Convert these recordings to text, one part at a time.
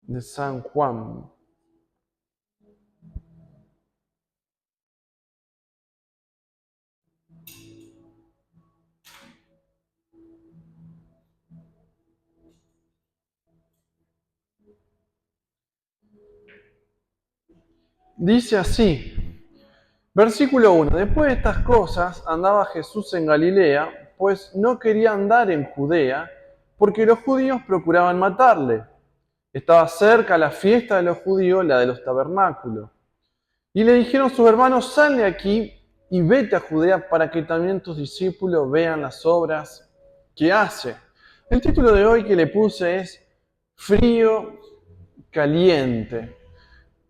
de San Juan. Dice así, versículo 1. Después de estas cosas andaba Jesús en Galilea, pues no quería andar en Judea, porque los judíos procuraban matarle. Estaba cerca la fiesta de los judíos, la de los tabernáculos. Y le dijeron sus hermanos, sal de aquí y vete a Judea para que también tus discípulos vean las obras que hace. El título de hoy que le puse es Frío Caliente.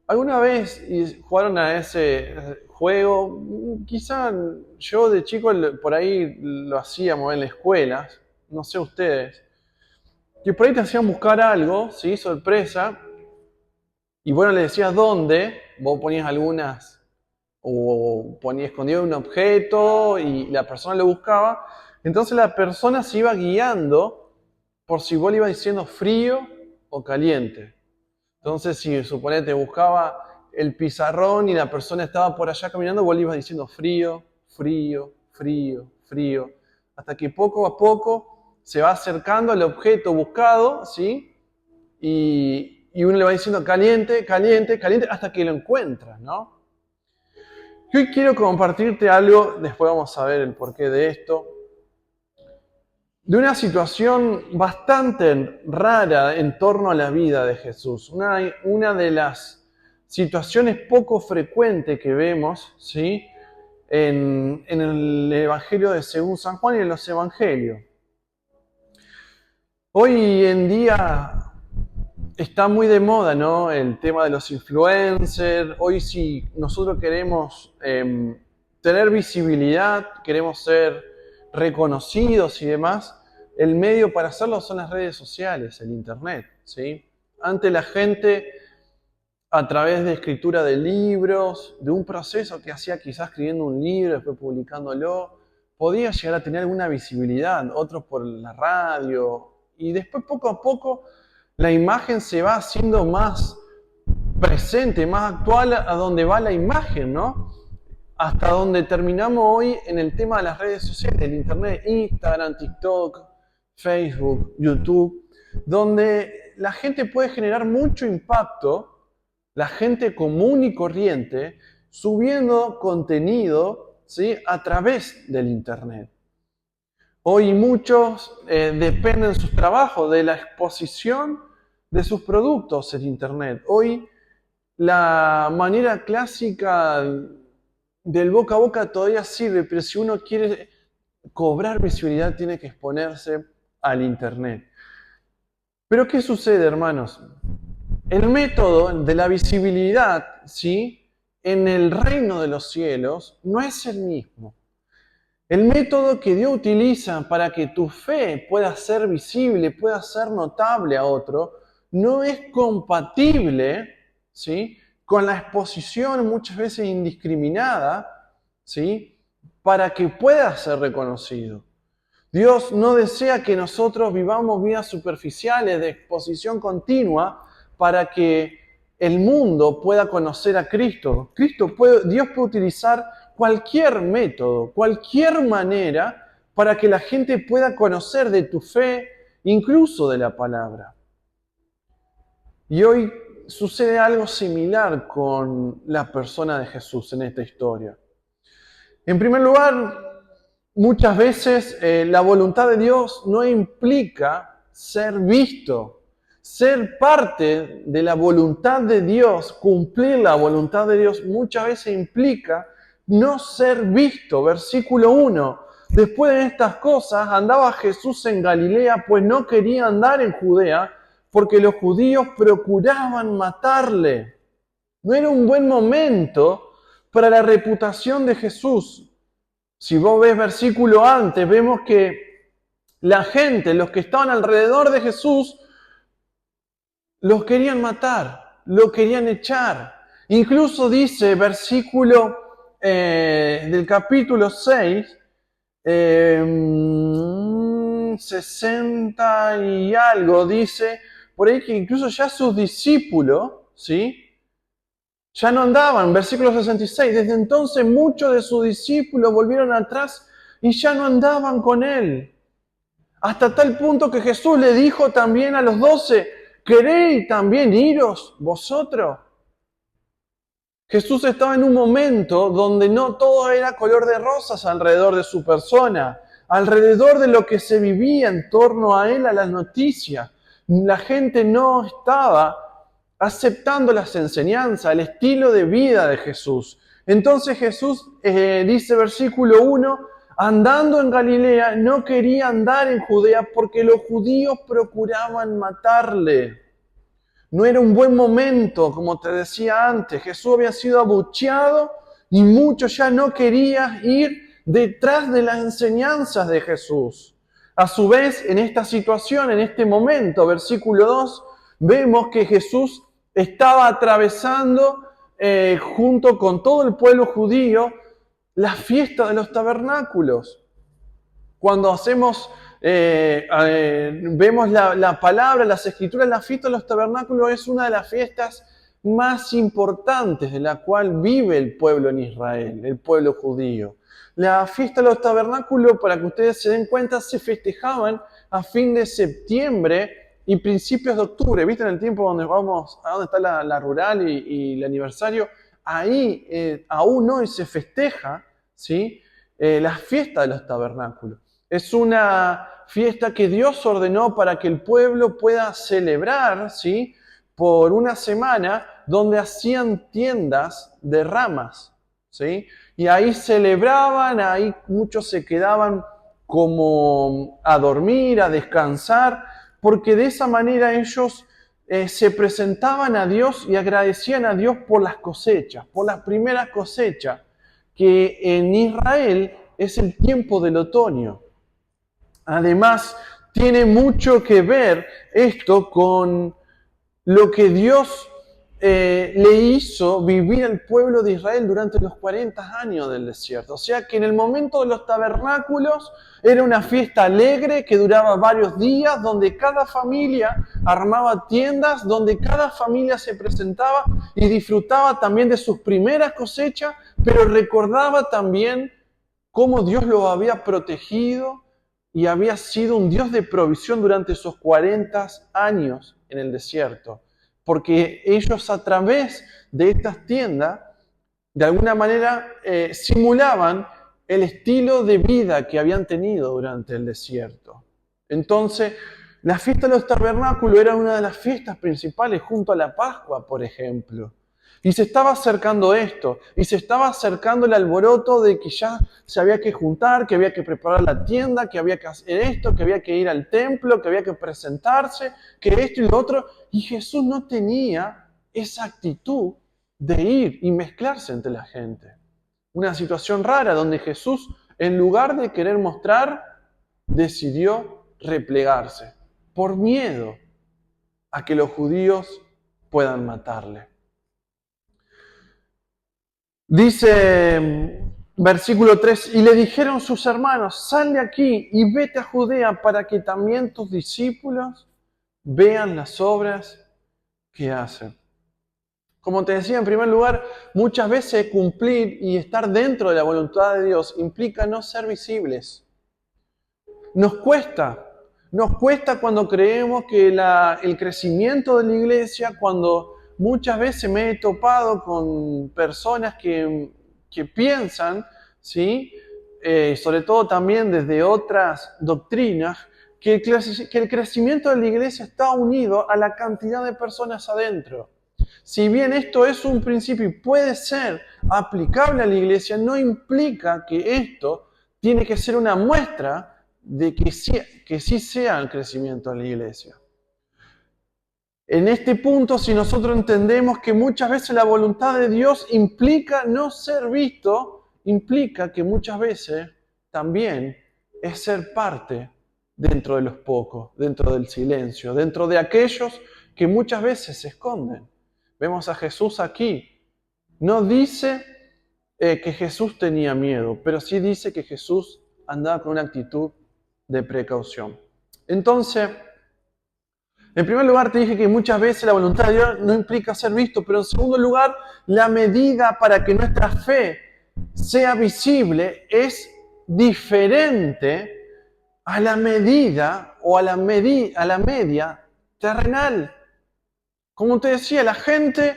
¿Alguna vez jugaron a ese juego? Quizá yo de chico por ahí lo hacíamos en la escuela, no sé ustedes, que por ahí te hacían buscar algo, ¿sí? Sorpresa, y bueno, le decías dónde, vos ponías algunas, o ponías escondido un objeto y la persona lo buscaba, entonces la persona se iba guiando por si vos le ibas diciendo frío o caliente. Entonces, si suponete buscaba el pizarrón y la persona estaba por allá caminando, vos le ibas diciendo frío, frío, frío, frío, hasta que poco a poco se va acercando al objeto buscado, ¿sí? Y uno le va diciendo caliente, caliente, caliente, hasta que lo encuentra, ¿no? Yo hoy quiero compartirte algo, después vamos a ver el porqué de esto, de una situación bastante rara en torno a la vida de Jesús. Una de las situaciones poco frecuentes que vemos, ¿sí? En el Evangelio de según San Juan y en los Evangelios. Hoy en día está muy de moda, ¿no? El tema de los influencers. Hoy si nosotros queremos tener visibilidad, queremos ser reconocidos y demás, el medio para hacerlo son las redes sociales, el internet, ¿sí? Antes la gente, a través de escritura de libros, de un proceso que hacía quizás escribiendo un libro, después publicándolo, podía llegar a tener alguna visibilidad, otros por la radio, y después poco a poco la imagen se va haciendo más presente, más actual a donde va la imagen, ¿no? Hasta donde terminamos hoy en el tema de las redes sociales, el internet, Instagram, TikTok, Facebook, YouTube, donde la gente puede generar mucho impacto, la gente común y corriente, subiendo contenido, ¿sí? A través del internet. Hoy muchos dependen sus trabajos de la exposición de sus productos en internet. Hoy la manera clásica del boca a boca todavía sirve, pero si uno quiere cobrar visibilidad tiene que exponerse al internet. Pero ¿qué sucede, hermanos? El método de la visibilidad, ¿sí? En el reino de los cielos no es el mismo. El método que Dios utiliza para que tu fe pueda ser visible, pueda ser notable a otro, no es compatible, ¿sí? Con la exposición muchas veces indiscriminada, ¿sí? Para que pueda ser reconocido. Dios no desea que nosotros vivamos vidas superficiales de exposición continua para que el mundo pueda conocer a Cristo. Dios puede utilizar cualquier método, cualquier manera para que la gente pueda conocer de tu fe, incluso de la palabra. Y hoy sucede algo similar con la persona de Jesús en esta historia. En primer lugar, muchas veces la voluntad de Dios no implica ser visto. Ser parte de la voluntad de Dios, cumplir la voluntad de Dios, muchas veces implica no ser visto. Versículo 1. Después de estas cosas andaba Jesús en Galilea, pues no quería andar en Judea, porque los judíos procuraban matarle. No era un buen momento para la reputación de Jesús. Si vos ves versículo antes, vemos que la gente, los que estaban alrededor de Jesús, los querían matar, lo querían echar. Incluso dice, versículo del capítulo 6, 60 y algo, dice, por ahí que incluso ya sus discípulos, ¿sí? Ya no andaban, versículo 66, desde entonces muchos de sus discípulos volvieron atrás y ya no andaban con él. Hasta tal punto que Jesús le dijo también a los 12, ¿queréis también iros vosotros? Jesús estaba en un momento donde no todo era color de rosas alrededor de su persona, alrededor de lo que se vivía en torno a él, a las noticias. La gente no estaba aceptando las enseñanzas, el estilo de vida de Jesús. Entonces Jesús, dice versículo 1, andando en Galilea, no quería andar en Judea porque los judíos procuraban matarle. No era un buen momento, como te decía antes. Jesús había sido abucheado y muchos ya no querían ir detrás de las enseñanzas de Jesús. A su vez, en esta situación, en este momento, versículo 2, vemos que Jesús estaba atravesando, junto con todo el pueblo judío, la fiesta de los tabernáculos. Cuando vemos la palabra, las escrituras, la fiesta de los tabernáculos es una de las fiestas más importantes de la cual vive el pueblo en Israel, el pueblo judío. La fiesta de los tabernáculos, para que ustedes se den cuenta, se festejaban a fin de septiembre y principios de octubre. ¿Viste en el tiempo donde vamos, a donde está la rural y el aniversario? Ahí aún hoy se festeja, ¿sí? La fiesta de los tabernáculos. Es una fiesta que Dios ordenó para que el pueblo pueda celebrar, ¿sí? Por una semana, donde hacían tiendas de ramas, ¿sí? Y ahí celebraban, ahí muchos se quedaban como a dormir, a descansar, porque de esa manera ellos se presentaban a Dios y agradecían a Dios por las cosechas, por las primeras cosechas, que en Israel es el tiempo del otoño. Además, tiene mucho que ver esto con lo que Dios le hizo vivir al pueblo de Israel durante los 40 años del desierto. O sea que en el momento de los tabernáculos era una fiesta alegre que duraba varios días, donde cada familia armaba tiendas, donde cada familia se presentaba y disfrutaba también de sus primeras cosechas, pero recordaba también cómo Dios lo había protegido y había sido un Dios de provisión durante esos 40 años en el desierto. Porque ellos a través de estas tiendas, de alguna manera, simulaban el estilo de vida que habían tenido durante el desierto. Entonces, la fiesta de los tabernáculos era una de las fiestas principales junto a la Pascua, por ejemplo. Y se estaba acercando esto, y se estaba acercando el alboroto de que ya se había que juntar, que había que preparar la tienda, que había que hacer esto, que había que ir al templo, que había que presentarse, que esto y lo otro. Y Jesús no tenía esa actitud de ir y mezclarse entre la gente. Una situación rara donde Jesús, en lugar de querer mostrar, decidió replegarse por miedo a que los judíos puedan matarle. Dice versículo 3, y le dijeron sus hermanos, sal de aquí y vete a Judea para que también tus discípulos vean las obras que hacen. Como te decía, en primer lugar, muchas veces cumplir y estar dentro de la voluntad de Dios implica no ser visibles. Nos cuesta cuando creemos que el crecimiento de la iglesia, cuando muchas veces me he topado con personas que piensan, ¿sí? Sobre todo también desde otras doctrinas, que el crecimiento de la iglesia está unido a la cantidad de personas adentro. Si bien esto es un principio y puede ser aplicable a la iglesia, no implica que esto tiene que ser una muestra de que sí sea el crecimiento de la iglesia. En este punto, si nosotros entendemos que muchas veces la voluntad de Dios implica no ser visto, implica que muchas veces también es ser parte dentro de los pocos, dentro del silencio, dentro de aquellos que muchas veces se esconden. Vemos a Jesús aquí. No dice que Jesús tenía miedo, pero sí dice que Jesús andaba con una actitud de precaución. Entonces, En primer lugar, te dije que muchas veces la voluntad de Dios no implica ser visto, pero en segundo lugar, la medida para que nuestra fe sea visible es diferente a la medida o a la media terrenal. Como te decía, la gente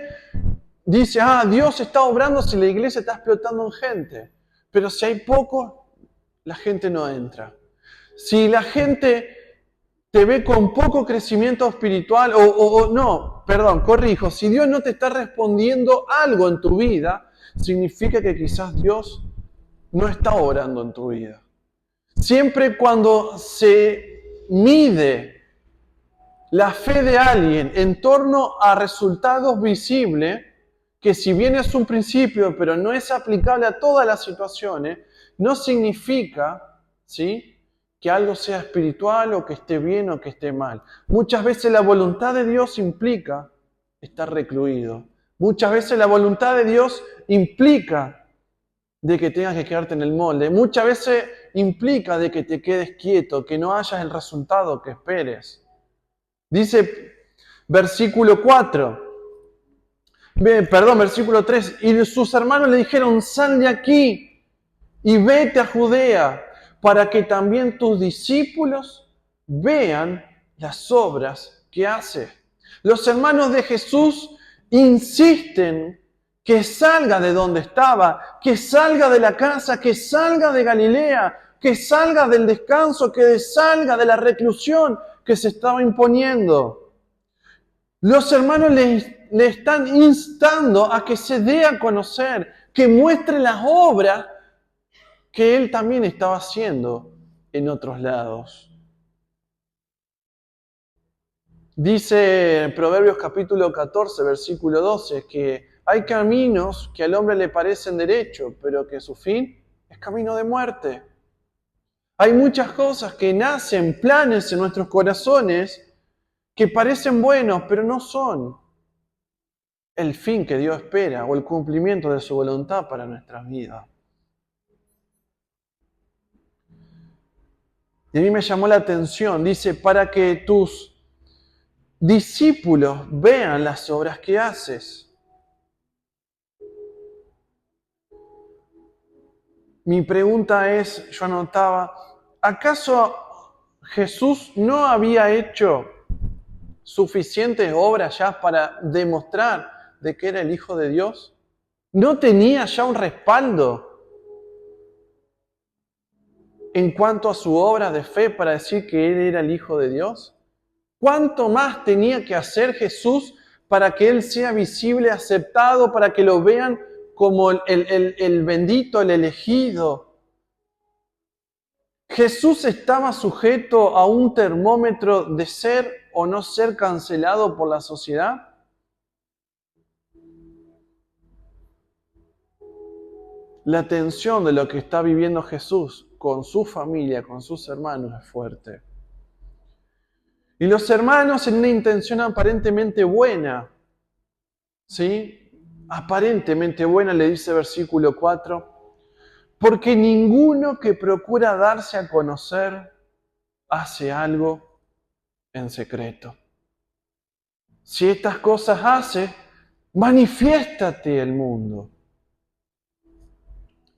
dice, Dios está obrando si la iglesia está explotando en gente. Pero si hay poco, la gente no entra. Si la gente te ve con poco crecimiento espiritual, si Dios no te está respondiendo algo en tu vida, significa que quizás Dios no está obrando en tu vida. Siempre cuando se mide la fe de alguien en torno a resultados visibles, que si bien es un principio, pero no es aplicable a todas las situaciones, no significa, ¿sí?, que algo sea espiritual o que esté bien o que esté mal. Muchas veces la voluntad de Dios implica estar recluido. Muchas veces la voluntad de Dios implica de que tengas que quedarte en el molde. Muchas veces implica de que te quedes quieto, que no hayas el resultado que esperes. Dice versículo 3. Y sus hermanos le dijeron, sal de aquí y vete a Judea, para que también tus discípulos vean las obras que hace. Los hermanos de Jesús insisten que salga de donde estaba, que salga de la casa, que salga de Galilea, que salga del descanso, que salga de la reclusión que se estaba imponiendo. Los hermanos le están instando a que se dé a conocer, que muestre las obras que él también estaba haciendo en otros lados. Dice Proverbios capítulo 14, versículo 12, que hay caminos que al hombre le parecen derechos, pero que su fin es camino de muerte. Hay muchas cosas que nacen, planes en nuestros corazones, que parecen buenos, pero no son el fin que Dios espera o el cumplimiento de su voluntad para nuestras vidas. Y a mí me llamó la atención, dice, para que tus discípulos vean las obras que haces. Mi pregunta es, yo anotaba, ¿acaso Jesús no había hecho suficientes obras ya para demostrar de que era el Hijo de Dios? ¿No tenía ya un respaldo en cuanto a su obra de fe para decir que Él era el Hijo de Dios? ¿Cuánto más tenía que hacer Jesús para que Él sea visible, aceptado, para que lo vean como el bendito, el elegido? Jesús estaba sujeto a un termómetro de ser o no ser cancelado por la sociedad. La tensión de lo que está viviendo Jesús con su familia, con sus hermanos, es fuerte. Y los hermanos, en una intención aparentemente buena, ¿sí? Aparentemente buena, le dice versículo 4, porque ninguno que procura darse a conocer hace algo en secreto. Si estas cosas haces, manifiéstate al mundo.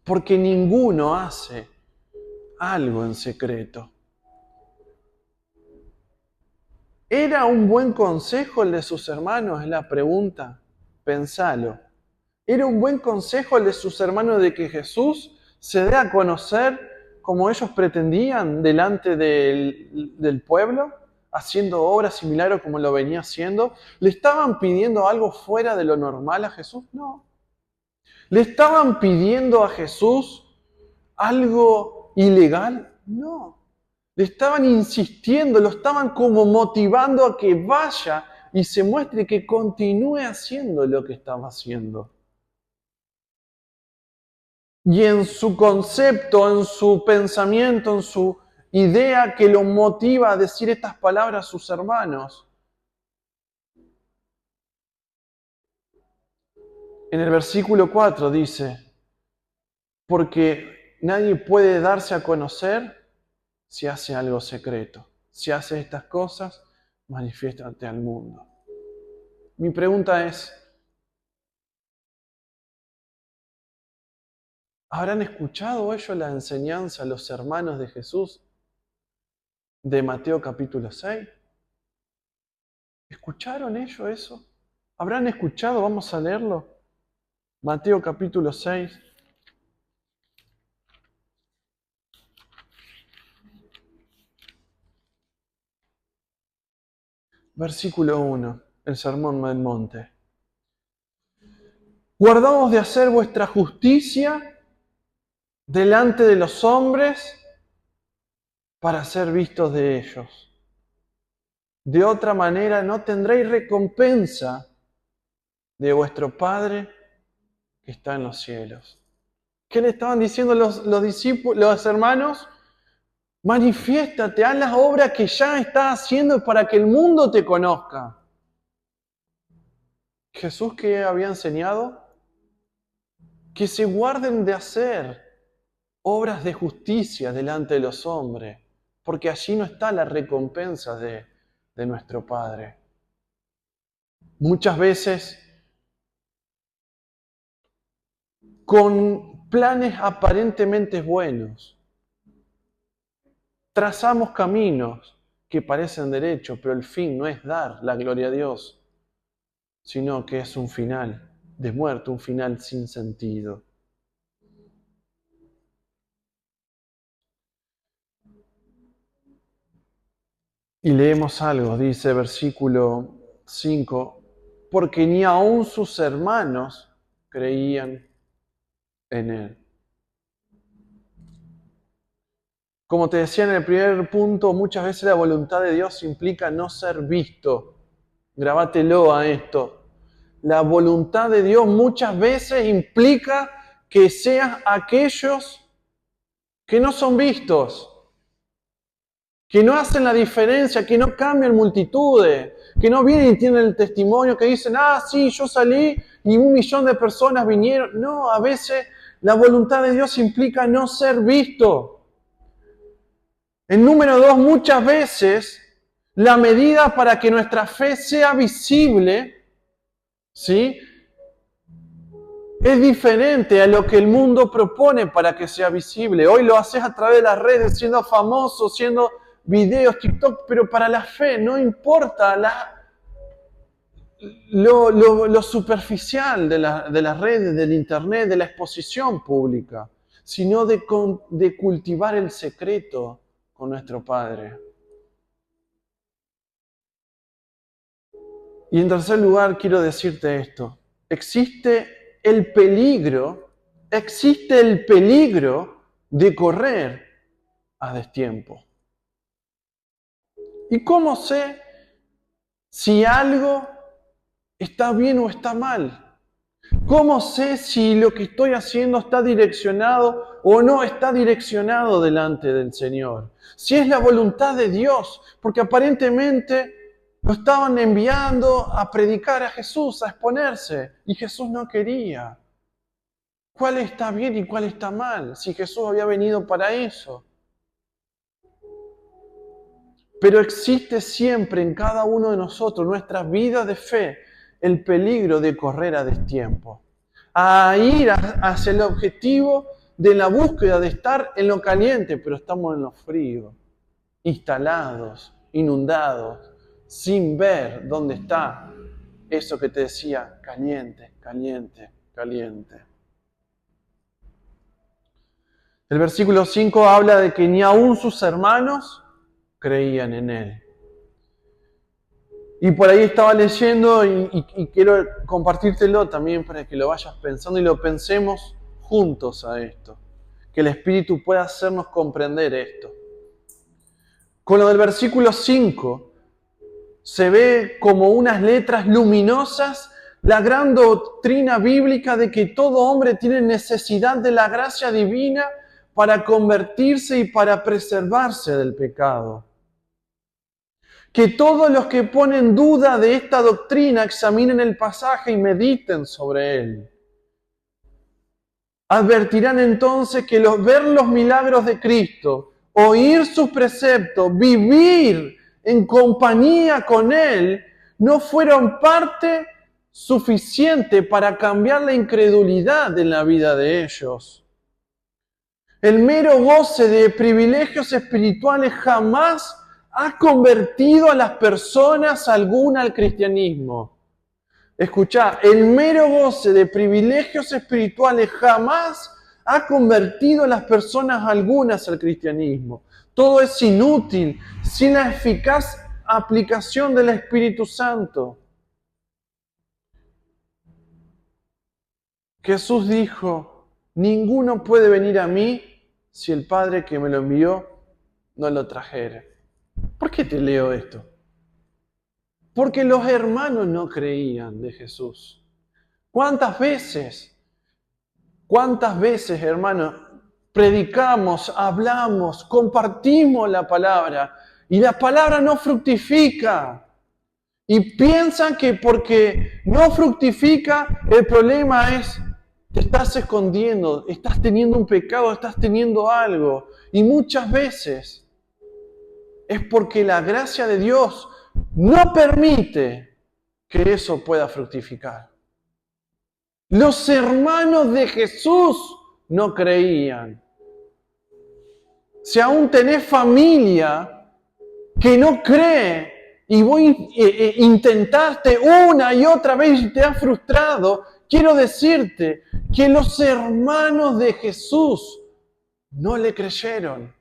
Porque ninguno hace algo en secreto. ¿Era un buen consejo el de sus hermanos? Es la pregunta. Pensalo. ¿Era un buen consejo el de sus hermanos de que Jesús se dé a conocer como ellos pretendían delante del pueblo, haciendo obras y milagros como lo venía haciendo? ¿Le estaban pidiendo algo fuera de lo normal a Jesús? No. ¿Le estaban pidiendo a Jesús algo ilegal? No. Le estaban insistiendo, lo estaban como motivando a que vaya y se muestre que continúe haciendo lo que estaba haciendo. Y en su concepto, en su pensamiento, en su idea que lo motiva a decir estas palabras a sus hermanos. En el versículo 4 dice, porque nadie puede darse a conocer si hace algo secreto. Si hace estas cosas, manifiéstate al mundo. Mi pregunta es, ¿habrán escuchado ellos la enseñanza, los hermanos de Jesús de Mateo capítulo 6? ¿Escucharon ellos eso? ¿Habrán escuchado? Vamos a leerlo. Mateo capítulo 6. Versículo 1, el sermón del monte. Guardaos de hacer vuestra justicia delante de los hombres para ser vistos de ellos. De otra manera no tendréis recompensa de vuestro Padre que está en los cielos. ¿Qué le estaban diciendo los discípulos, los hermanos? Manifiéstate, haz las obras que ya estás haciendo para que el mundo te conozca. Jesús, ¿qué había enseñado? Que se guarden de hacer obras de justicia delante de los hombres, porque allí no está la recompensa de nuestro Padre. Muchas veces, con planes aparentemente buenos, trazamos caminos que parecen derechos, pero el fin no es dar la gloria a Dios, sino que es un final de muerte, un final sin sentido. Y leemos algo, dice versículo 5, porque ni aun sus hermanos creían en él. Como te decía en el primer punto, muchas veces la voluntad de Dios implica no ser visto. Grabátelo a esto. La voluntad de Dios muchas veces implica que seas aquellos que no son vistos, que no hacen la diferencia, que no cambian multitudes, que no vienen y tienen el testimonio, que dicen, sí, yo salí y 1 millón de personas vinieron. No, a veces la voluntad de Dios implica no ser visto. En número 2, muchas veces la medida para que nuestra fe sea visible, ¿sí?, es diferente a lo que el mundo propone para que sea visible. Hoy lo haces a través de las redes, siendo famoso, siendo videos, TikTok, pero para la fe no importa lo superficial de las redes, del internet, de la exposición pública, sino de cultivar el secreto con nuestro Padre. Y en tercer lugar, quiero decirte esto. Existe el peligro de correr a destiempo. ¿Y cómo sé si algo está bien o está mal? ¿Cómo sé si lo que estoy haciendo está direccionado o no está direccionado delante del Señor? Si es la voluntad de Dios, porque aparentemente lo estaban enviando a predicar a Jesús, a exponerse, y Jesús no quería. ¿Cuál está bien y cuál está mal? Si Jesús había venido para eso. Pero existe siempre en cada uno de nosotros, nuestras vidas de fe, el peligro de correr a destiempo. A ir hacia el objetivo de la búsqueda de estar en lo caliente, pero estamos en lo frío, instalados, inundados, sin ver dónde está eso que te decía, caliente, caliente, caliente. El versículo 5 habla de que ni aun sus hermanos creían en él. Y por ahí estaba leyendo y quiero compartírtelo también para que lo vayas pensando y lo pensemos juntos a esto. Que el Espíritu pueda hacernos comprender esto. Con lo del versículo 5 se ve como unas letras luminosas la gran doctrina bíblica de que todo hombre tiene necesidad de la gracia divina para convertirse y para preservarse del pecado. Que todos los que ponen duda de esta doctrina examinen el pasaje y mediten sobre él. Advertirán entonces que ver los milagros de Cristo, oír sus preceptos, vivir en compañía con Él, no fueron parte suficiente para cambiar la incredulidad en la vida de ellos. El mero goce de privilegios espirituales jamás ha convertido a las personas alguna al cristianismo. Escuchá, el mero goce de privilegios espirituales jamás ha convertido a las personas algunas al cristianismo. Todo es inútil sin la eficaz aplicación del Espíritu Santo. Jesús dijo, ninguno puede venir a mí si el Padre que me lo envió no lo trajere. ¿Por qué te leo esto? Porque los hermanos no creían de Jesús. ¿Cuántas veces, hermanos, predicamos, hablamos, compartimos la palabra y la palabra no fructifica? Y piensan que porque no fructifica, el problema es, te estás escondiendo, estás teniendo un pecado, estás teniendo algo. Y muchas veces es porque la gracia de Dios no permite que eso pueda fructificar. Los hermanos de Jesús no creían. Si aún tenés familia que no cree y intentaste una y otra vez y te has frustrado, quiero decirte que los hermanos de Jesús no le creyeron.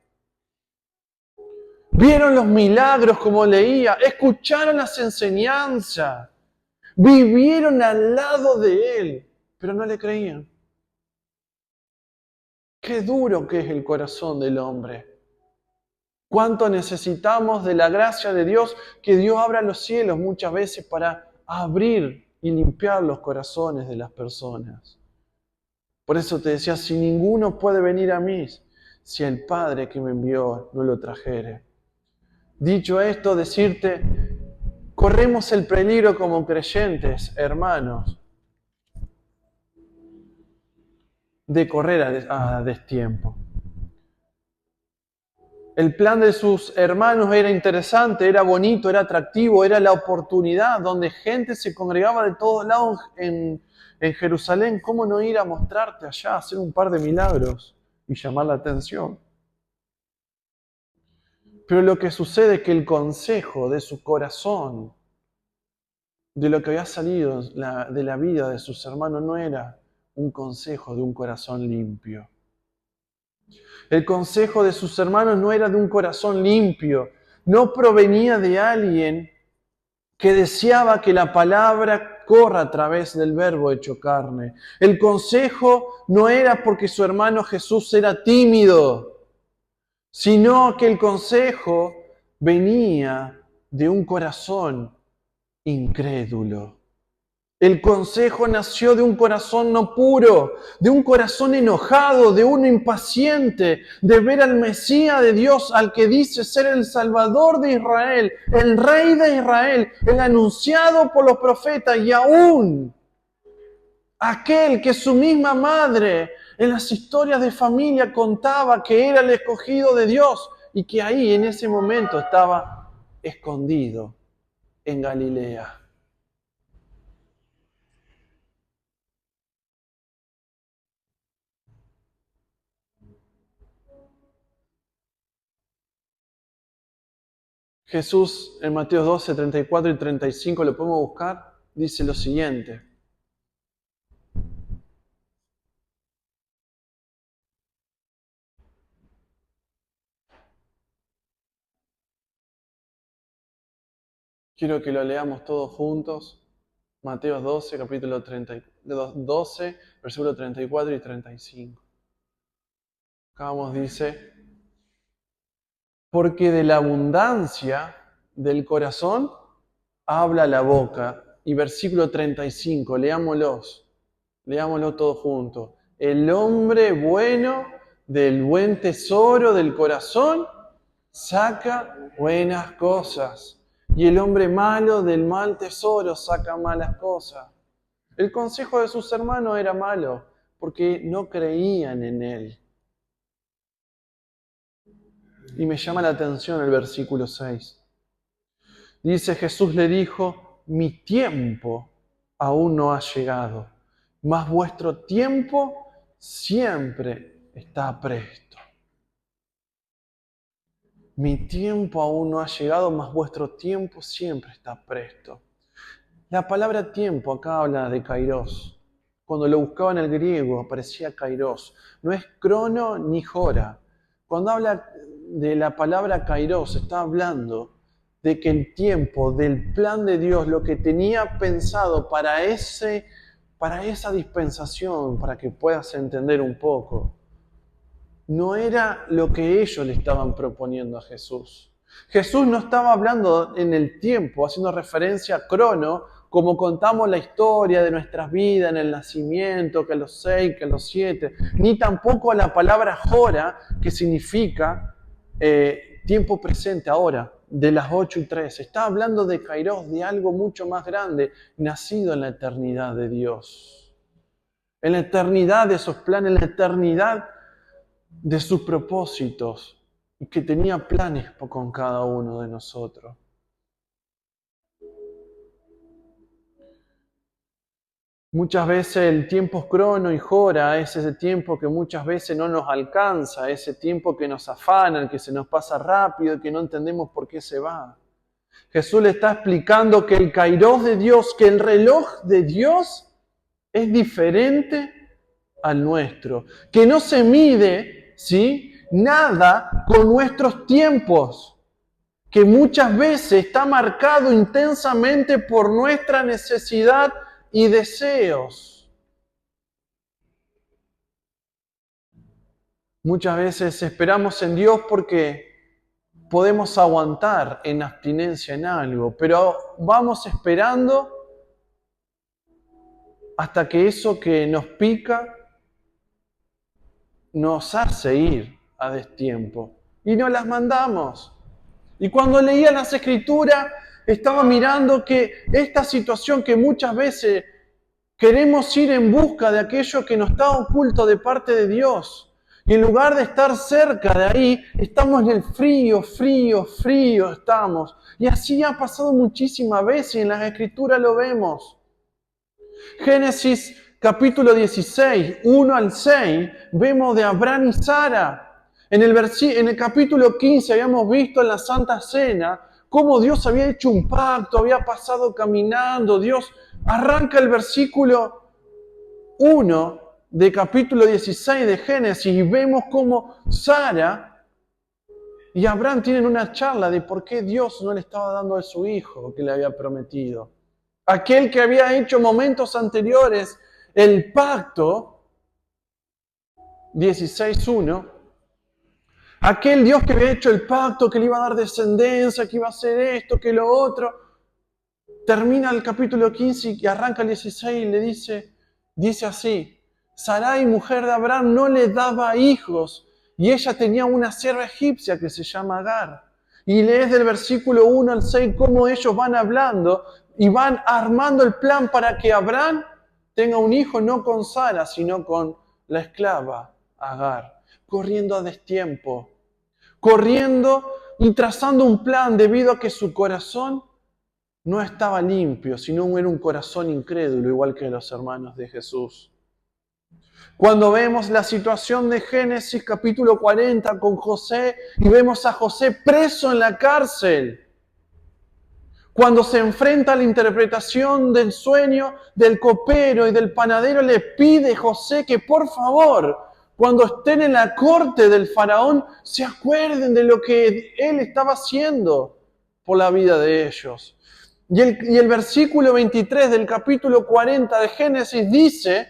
Vieron los milagros como leía, escucharon las enseñanzas, vivieron al lado de Él, pero no le creían. Qué duro que es el corazón del hombre. Cuánto necesitamos de la gracia de Dios, que Dios abra los cielos muchas veces para abrir y limpiar los corazones de las personas. Por eso te decía, si ninguno puede venir a mí, si el Padre que me envió no lo trajere. Dicho esto, decirte, corremos el peligro como creyentes, hermanos, de correr a destiempo. El plan de sus hermanos era interesante, era bonito, era atractivo, era la oportunidad donde gente se congregaba de todos lados en Jerusalén. ¿Cómo no ir a mostrarte allá, hacer un par de milagros y llamar la atención? Pero lo que sucede es que el consejo de su corazón, de lo que había salido de la vida de sus hermanos, no era un consejo de un corazón limpio. El consejo de sus hermanos no era de un corazón limpio, no provenía de alguien que deseaba que la palabra corra a través del verbo hecho carne. El consejo no era porque su hermano Jesús era tímido, sino que el consejo venía de un corazón incrédulo. El consejo nació de un corazón no puro, de un corazón enojado, de uno impaciente, de ver al Mesías de Dios, al que dice ser el Salvador de Israel, el Rey de Israel, el anunciado por los profetas y aún aquel que su misma madre en las historias de familia contaba que era el escogido de Dios y que ahí en ese momento estaba escondido en Galilea. Jesús en Mateo 12, 34 y 35, lo podemos buscar, dice lo siguiente. Quiero que lo leamos todos juntos. Mateo 12, capítulo 12, versículo 34 y 35. Acá dice, porque de la abundancia del corazón habla la boca. Y versículo 35, leámoslo todos juntos. El hombre bueno del buen tesoro del corazón saca buenas cosas. Y el hombre malo del mal tesoro saca malas cosas. El consejo de sus hermanos era malo porque no creían en él. Y me llama la atención el versículo 6. Dice, Jesús le dijo, mi tiempo aún no ha llegado, mas vuestro tiempo siempre está presto. Mi tiempo aún no ha llegado, mas vuestro tiempo siempre está presto. La palabra tiempo acá habla de kairos. Cuando lo buscaba en el griego aparecía kairos. No es crono ni hora. Cuando habla de la palabra kairos, está hablando de que el tiempo del plan de Dios, lo que tenía pensado para esa dispensación, para que puedas entender un poco, no era lo que ellos le estaban proponiendo a Jesús. Jesús no estaba hablando en el tiempo, haciendo referencia a crono, como contamos la historia de nuestras vidas en el nacimiento, que a los 6, que a los 7, ni tampoco a la palabra hora, que significa tiempo presente ahora, de las 8:03. Está hablando de kairos, de algo mucho más grande, nacido en la eternidad de Dios. En la eternidad de esos planes, en la eternidad de sus propósitos y que tenía planes con cada uno de nosotros. Muchas veces el tiempo crono y hora es ese tiempo que muchas veces no nos alcanza, ese tiempo que nos afana, el que se nos pasa rápido y que no entendemos por qué se va. Jesús le está explicando que el kairos de Dios, que el reloj de Dios es diferente al nuestro, que no se mide, ¿sí?, nada con nuestros tiempos, que muchas veces está marcado intensamente por nuestra necesidad y deseos. Muchas veces esperamos en Dios porque podemos aguantar en abstinencia en algo, pero vamos esperando hasta que eso que nos pica nos hace ir a destiempo y nos las mandamos. Y cuando leía las Escrituras, estaba mirando que esta situación que muchas veces queremos ir en busca de aquello que nos está oculto de parte de Dios. Y en lugar de estar cerca de ahí, estamos en el frío estamos. Y así ha pasado muchísimas veces y en las Escrituras lo vemos. Génesis capítulo 16, 1 al 6, vemos de Abraham y Sara. En el capítulo 15 habíamos visto en la Santa Cena cómo Dios había hecho un pacto, había pasado caminando. Dios arranca el versículo 1 de capítulo 16 de Génesis y vemos cómo Sara y Abraham tienen una charla de por qué Dios no le estaba dando a su hijo que le había prometido. Aquel que había hecho momentos anteriores el pacto, 16:1, aquel Dios que había hecho el pacto, que le iba a dar descendencia, que iba a hacer esto, que lo otro, termina el capítulo 15 y arranca el 16 y le dice así, Sarai, mujer de Abraham, no le daba hijos y ella tenía una sierva egipcia que se llama Agar. Y lees del versículo 1 al 6 cómo ellos van hablando y van armando el plan para que Abraham tenga un hijo no con Sara, sino con la esclava Agar, corriendo a destiempo, corriendo y trazando un plan debido a que su corazón no estaba limpio, sino era un corazón incrédulo, igual que los hermanos de Jesús. Cuando vemos la situación de Génesis capítulo 40 con José y vemos a José preso en la cárcel, cuando se enfrenta a la interpretación del sueño del copero y del panadero, le pide José que por favor, cuando estén en la corte del faraón, se acuerden de lo que él estaba haciendo por la vida de ellos. Y el versículo 23 del capítulo 40 de Génesis dice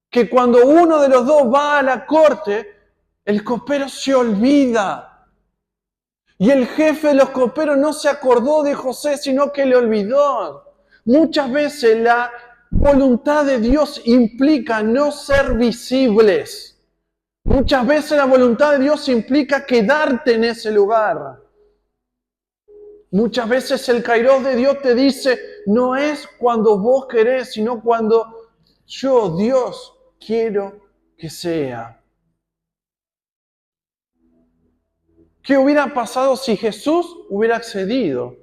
que cuando uno de los dos va a la corte, el copero se olvida. Y el jefe de los coperos no se acordó de José, sino que le olvidó. Muchas veces la voluntad de Dios implica no ser visibles. Muchas veces la voluntad de Dios implica quedarte en ese lugar. Muchas veces el kairos de Dios te dice, no es cuando vos querés, sino cuando yo, Dios, quiero que sea. ¿Qué hubiera pasado si Jesús hubiera accedido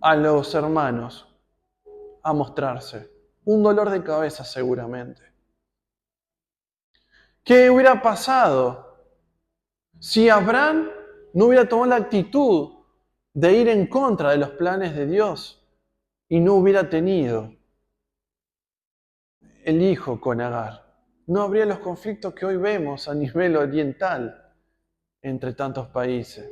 a los hermanos a mostrarse. Un dolor de cabeza seguramente. ¿Qué hubiera pasado si Abraham no hubiera tomado la actitud de ir en contra de los planes de Dios y no hubiera tenido el hijo con Agar? No habría los conflictos que hoy vemos a nivel oriental entre tantos países.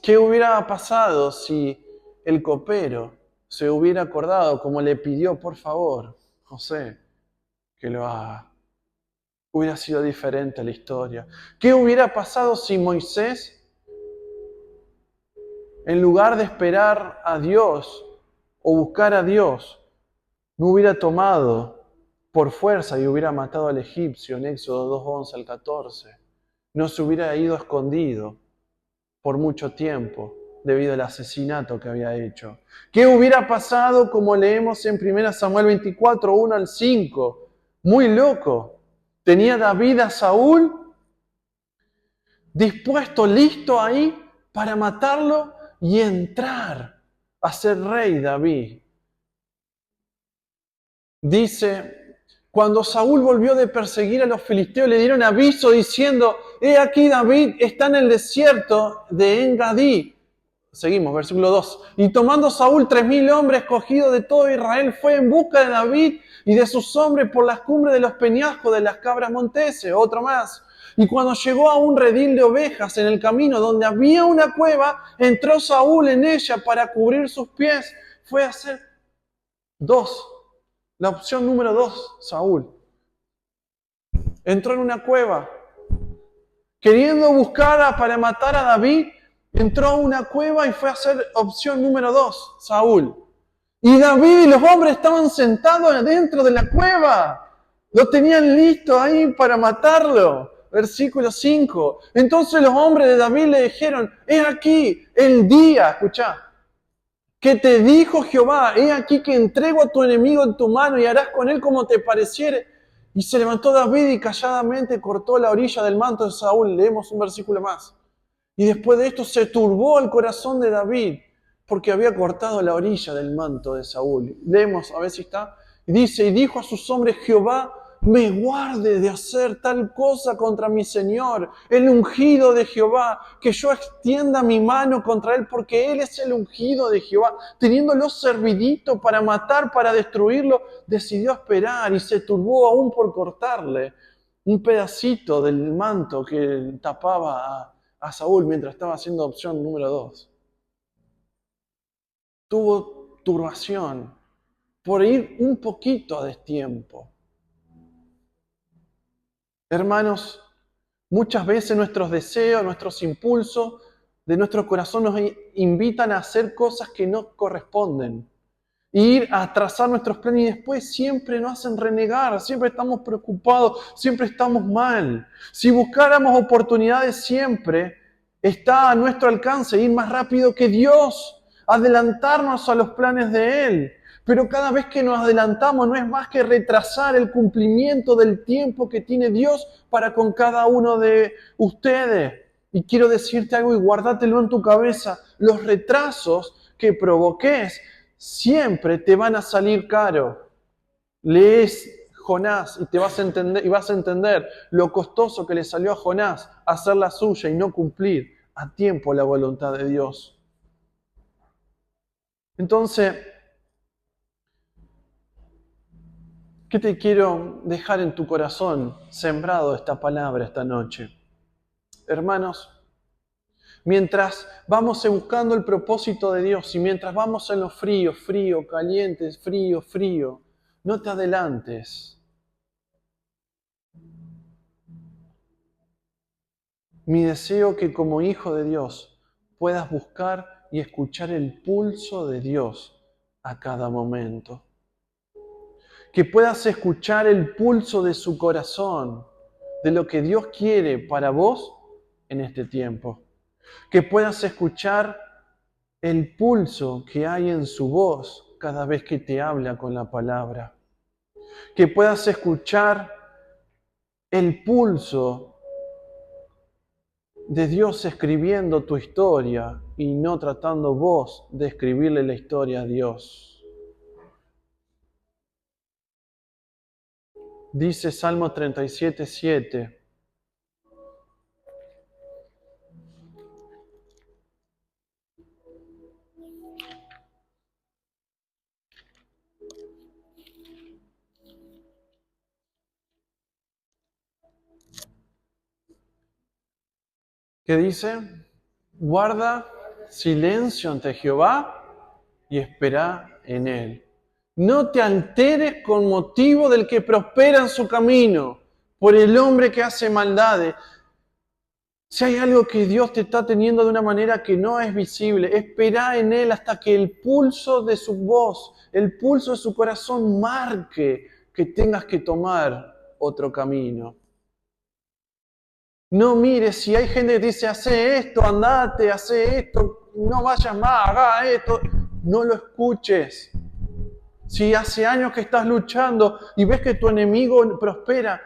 ¿Qué hubiera pasado si el copero se hubiera acordado, como le pidió por favor José, que lo haga? Hubiera sido diferente la historia. ¿Qué hubiera pasado si Moisés, en lugar de esperar a Dios o buscar a Dios, no hubiera tomado por fuerza y hubiera matado al egipcio en Éxodo 2:11 al 14? No se hubiera ido escondido por mucho tiempo debido al asesinato que había hecho. ¿Qué hubiera pasado, como leemos en 1 Samuel 24, 1 al 5? Muy loco. Tenía David a Saúl dispuesto, listo ahí para matarlo y entrar a ser rey David. Dice, cuando Saúl volvió de perseguir a los filisteos, le dieron aviso diciendo, he aquí David está en el desierto de En-Gadí. Seguimos, versículo 2. Y tomando Saúl 3,000 hombres escogidos de todo Israel, fue en busca de David y de sus hombres por las cumbres de los peñascos de las cabras monteses. Otro más. Y cuando llegó a un redil de ovejas en el camino donde había una cueva, entró Saúl en ella para cubrir sus pies. Fue a hacer dos. La opción número 2, Saúl. Entró en una cueva. Queriendo buscar para matar a David, entró a una cueva y fue a hacer opción número 2, Saúl. Y David y los hombres estaban sentados dentro de la cueva. Lo tenían listo ahí para matarlo. Versículo 5. Entonces los hombres de David le dijeron, he aquí el día, escuchá, que te dijo Jehová, he aquí que entrego a tu enemigo en tu mano y harás con él como te pareciere. Y se levantó David y calladamente cortó la orilla del manto de Saúl. Leemos un versículo más. Y después de esto se turbó el corazón de David porque había cortado la orilla del manto de Saúl. Leemos, a ver si está. Y dice, y dijo a sus hombres, Jehová me guarde de hacer tal cosa contra mi Señor, el ungido de Jehová, que yo extienda mi mano contra él, porque él es el ungido de Jehová. Teniéndolo servidito para matar, para destruirlo, decidió esperar y se turbó aún por cortarle un pedacito del manto que tapaba a Saúl mientras estaba haciendo opción número 2. Tuvo turbación por ir un poquito a destiempo. Hermanos, muchas veces nuestros deseos, nuestros impulsos de nuestro corazón nos invitan a hacer cosas que no corresponden. Ir a trazar nuestros planes y después siempre nos hacen renegar, siempre estamos preocupados, siempre estamos mal. Si buscáramos oportunidades siempre, está a nuestro alcance ir más rápido que Dios, adelantarnos a los planes de Él. Pero cada vez que nos adelantamos no es más que retrasar el cumplimiento del tiempo que tiene Dios para con cada uno de ustedes. Y quiero decirte algo y guardátelo en tu cabeza. Los retrasos que provoques siempre te van a salir caro. Lees Jonás y te vas a entender lo costoso que le salió a Jonás hacer la suya y no cumplir a tiempo la voluntad de Dios. Entonces, ¿qué te quiero dejar en tu corazón sembrado esta palabra esta noche? Hermanos, mientras vamos buscando el propósito de Dios y mientras vamos en lo frío, frío, caliente, frío, frío, no te adelantes. Mi deseo que como hijo de Dios puedas buscar y escuchar el pulso de Dios a cada momento. Que puedas escuchar el pulso de su corazón, de lo que Dios quiere para vos en este tiempo. Que puedas escuchar el pulso que hay en su voz cada vez que te habla con la palabra. Que puedas escuchar el pulso de Dios escribiendo tu historia y no tratando vos de escribirle la historia a Dios. Dice Salmo 37:7. ¿Qué dice? Guarda silencio ante Jehová y espera en Él. No te alteres con motivo del que prospera en su camino, por el hombre que hace maldades. Si hay algo que Dios te está teniendo de una manera que no es visible, espera en Él hasta que el pulso de su voz, el pulso de su corazón marque que tengas que tomar otro camino. No mires si hay gente que te dice, hace esto, andate, hace esto, no vayas más, haga esto. No lo escuches. Si hace años que estás luchando y ves que tu enemigo prospera,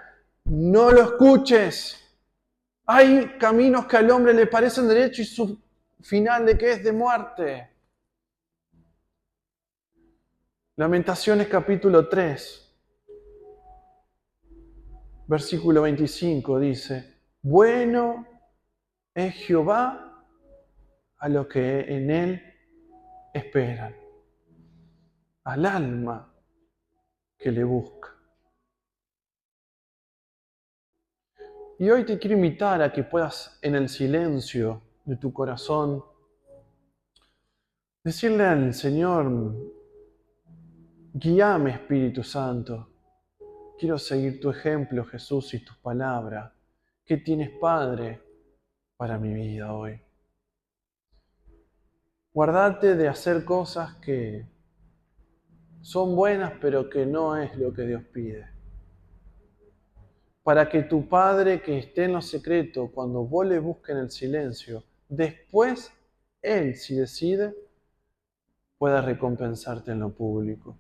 no lo escuches. Hay caminos que al hombre le parecen derechos y su final de que es de muerte. Lamentaciones capítulo 3, versículo 25 dice, bueno es Jehová a los que en él esperan, al alma que le busca. Y hoy te quiero invitar a que puedas en el silencio de tu corazón decirle al Señor, guíame Espíritu Santo, quiero seguir tu ejemplo Jesús y tus palabras. ¿Qué tienes Padre para mi vida hoy? Guardate de hacer cosas que son buenas pero que no es lo que Dios pide. Para que tu Padre que esté en lo secreto, cuando vos le busques en el silencio, después Él, si decide, pueda recompensarte en lo público.